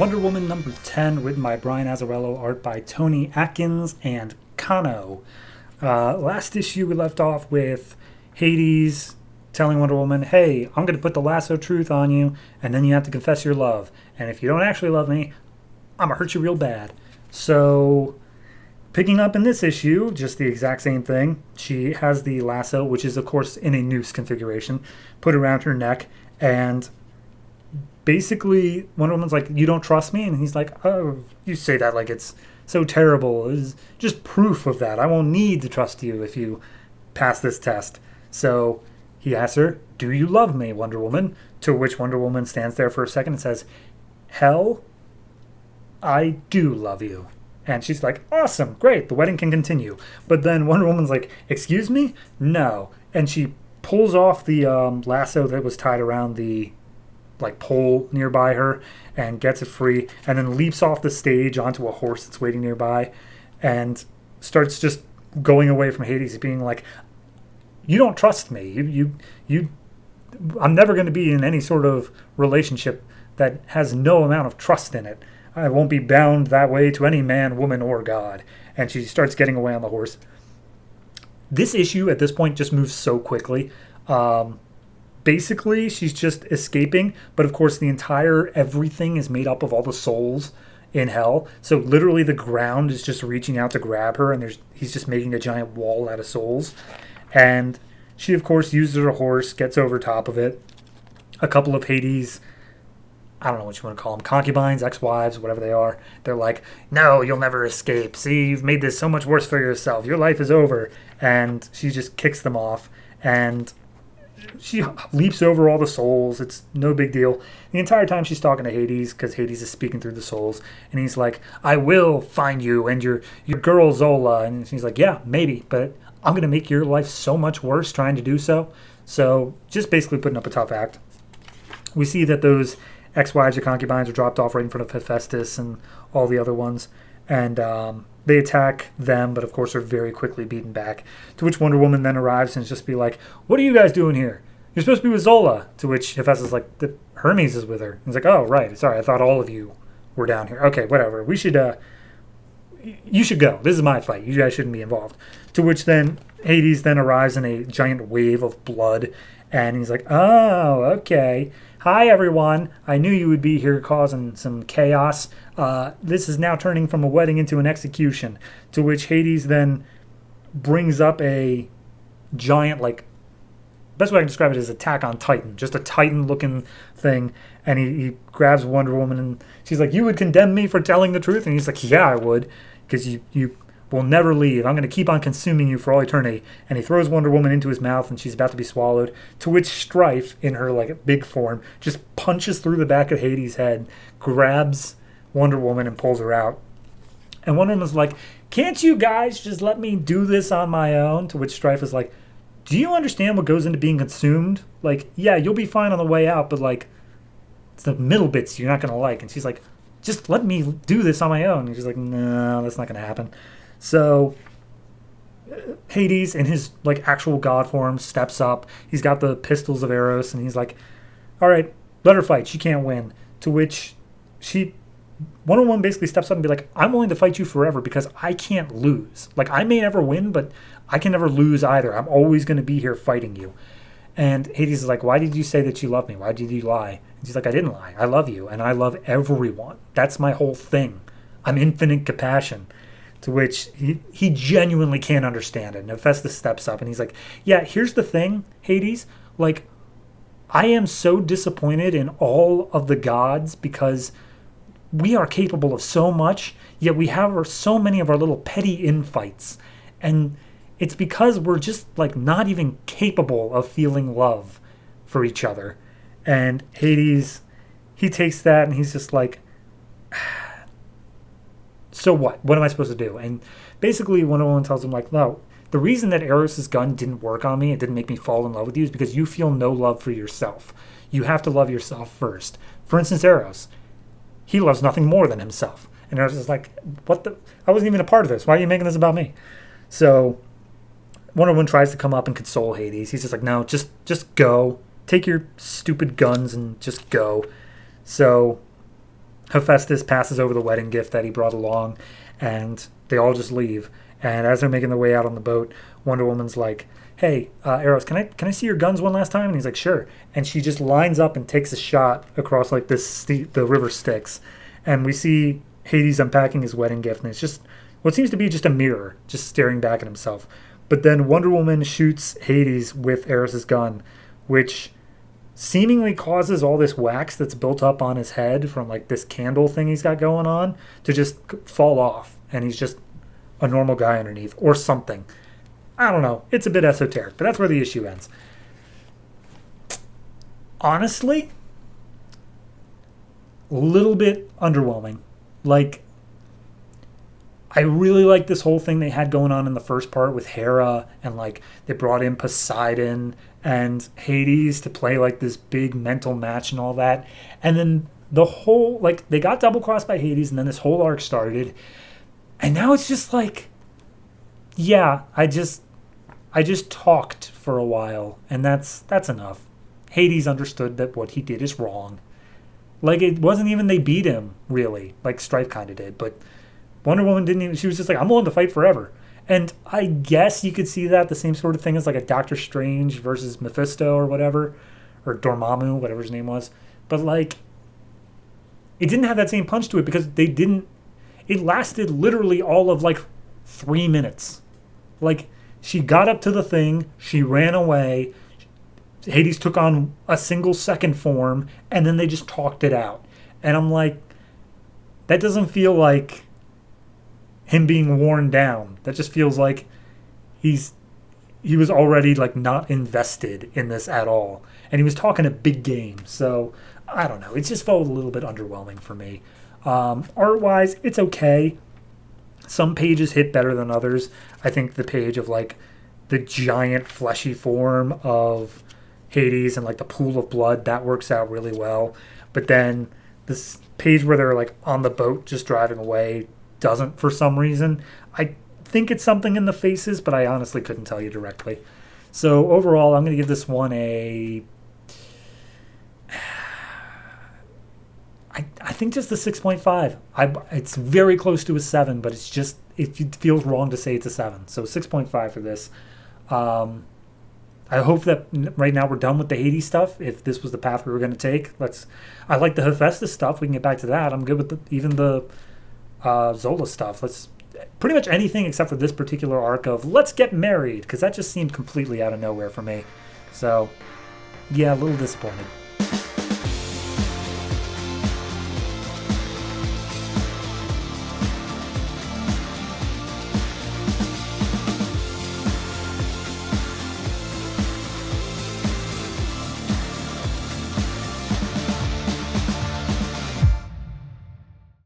Wonder Woman number 10, written by Brian Azzarello, art by Tony Atkins and Kano. Last issue we left off with Hades telling Wonder Woman, hey, I'm going to put the lasso of truth on you, and then you have to confess your love. And if you don't actually love me, I'm going to hurt you real bad. So, picking up in this issue, just the exact same thing. She has the lasso, which is, of course, in a noose configuration, put around her neck, and basically Wonder Woman's like, you don't trust me? And he's like, oh, you say that like it's so terrible. It's just proof of that. I won't need to trust you if you pass this test. So he asks her, do you love me, Wonder Woman? To which Wonder Woman stands there for a second and says, hell, I do love you. And she's like, awesome, great, the wedding can continue. But then Wonder Woman's like, excuse me? No. And she pulls off the lasso that was tied around the pole nearby her and gets it free, and then leaps off the stage onto a horse that's waiting nearby and starts just going away from Hades, being like, you don't trust me. You I'm never going to be in any sort of relationship that has no amount of trust in it. I won't be bound that way to any man, woman, or God. And she starts getting away on the horse. This issue at this point just moves so quickly. Basically, she's just escaping, but of course the entire everything is made up of all the souls in hell. So literally the ground is just reaching out to grab her, and he's just making a giant wall out of souls. And she, of course, uses her horse, gets over top of it. A couple of Hades, I don't know what you want to call them, concubines, ex-wives, whatever they are, they're like, no, you'll never escape. See, you've made this so much worse for yourself. Your life is over. And she just kicks them off, and she leaps over all the souls. It's no big deal. The entire time she's talking to Hades, because Hades is speaking through the souls, and he's like, I will find you and your girl Zola. And she's like, yeah, maybe, but I'm going to make your life so much worse trying to do so. So just basically putting up a tough act. We see that those ex-wives or concubines are dropped off right in front of Hephaestus and all the other ones, and they attack them, but of course are very quickly beaten back. To which Wonder Woman then arrives and just be like, what are you guys doing here? You're supposed to be with Zola. To which Hephaestus is like, Hermes is with her. He's like, oh, right. Sorry, I thought all of you were down here. Okay, whatever. You should go. This is my fight. You guys shouldn't be involved. To which then Hades then arrives in a giant wave of blood, and he's like, oh, okay. Hi, everyone. I knew you would be here causing some chaos. This is now turning from a wedding into an execution. To which Hades then brings up a giant, best way I can describe it is Attack on Titan. Just a Titan-looking thing. And he grabs Wonder Woman, and she's like, you would condemn me for telling the truth? And he's like, yeah, I would. Because you will never leave. I'm going to keep on consuming you for all eternity. And he throws Wonder Woman into his mouth, and she's about to be swallowed. To which Strife, in her big form, just punches through the back of Hades' head, grabs Wonder Woman, and pulls her out. And Wonder Woman's like, can't you guys just let me do this on my own? To which Strife is like, do you understand what goes into being consumed? Yeah, you'll be fine on the way out, but it's the middle bits you're not going to like. And she's like, just let me do this on my own. And she's like, no, that's not going to happen. So Hades, in his actual god form, steps up. He's got the pistols of Eros, and he's like, all right, let her fight. She can't win. To which Wonder Woman basically steps up and be like, I'm willing to fight you forever because I can't lose. I may never win, but I can never lose either. I'm always going to be here fighting you. And Hades is like, why did you say that you love me? Why did you lie? And she's like, I didn't lie. I love you, and I love everyone. That's my whole thing. I'm infinite compassion. To which he genuinely can't understand it. And Hephaestus steps up and he's like, yeah, here's the thing, Hades. I am so disappointed in all of the gods because we are capable of so much, yet we have so many of our little petty infights. And it's because we're just not even capable of feeling love for each other. And Hades, he takes that and he's just like, so what? What am I supposed to do? And basically Wonder Woman tells him no, the reason that Eros' gun didn't work on me, it didn't make me fall in love with you, is because you feel no love for yourself. You have to love yourself first. For instance, Eros, he loves nothing more than himself. And Eros is like, what the? I wasn't even a part of this. Why are you making this about me? So Wonder Woman tries to come up and console Hades. He's just like, no, just go. Take your stupid guns and just go. So Hephaestus passes over the wedding gift that he brought along, and they all just leave. And as they're making their way out on the boat, Wonder Woman's like, "Hey, Eros, can I see your guns one last time?" And he's like, "Sure." And she just lines up and takes a shot across like the river Styx, and we see Hades unpacking his wedding gift, and it's just what seems to be just a mirror, just staring back at himself. But then Wonder Woman shoots Hades with Eros's gun, which seemingly causes all this wax that's built up on his head from like this candle thing he's got going on to just fall off, and he's just a normal guy underneath or something. I don't know. It's a bit esoteric, but that's where the issue ends. Honestly, a little bit underwhelming. Like, I really like this whole thing they had going on in the first part with Hera, and like they brought in Poseidon and Hades to play like this big mental match and all that. And then the whole, like, they got double crossed by Hades, and then this whole arc started. And now it's just like, yeah, I just talked for a while, and that's enough. Hades understood that what he did is wrong. Like, it wasn't even they beat him, really. Like, Strife kind of did. But Wonder Woman didn't even... She was just like, I'm willing to fight forever. And I guess you could see that the same sort of thing as, like, a Doctor Strange versus Mephisto or whatever. Or Dormammu, whatever his name was. But, like, it didn't have that same punch to it because they didn't... It lasted literally all of, like, 3 minutes. Like, she got up to the thing, she ran away... Hades took on a single second form, and then they just talked it out. And I'm like, that doesn't feel like him being worn down. That just feels like he was already like not invested in this at all. And he was talking a big game. So I don't know. It just felt a little bit underwhelming for me. Art-wise, it's okay. Some pages hit better than others. I think the page of like the giant fleshy form of Hades and like the pool of blood, that works out really well. But then this page where they're like on the boat just driving away doesn't for some reason. I think it's something in the faces, but I honestly couldn't tell you directly. So overall, I'm going to give this one a... I think just the 6.5. It's very close to a 7, but it's just, it feels wrong to say it's a 7. So 6.5 for this. I hope that right now we're done with the Hades stuff. If this was the path we were going to take, I like the Hephaestus stuff. We can get back to that. I'm good with even the Zola stuff. Let's pretty much anything except for this particular arc of let's get married, because that just seemed completely out of nowhere for me. So, yeah, a little disappointed.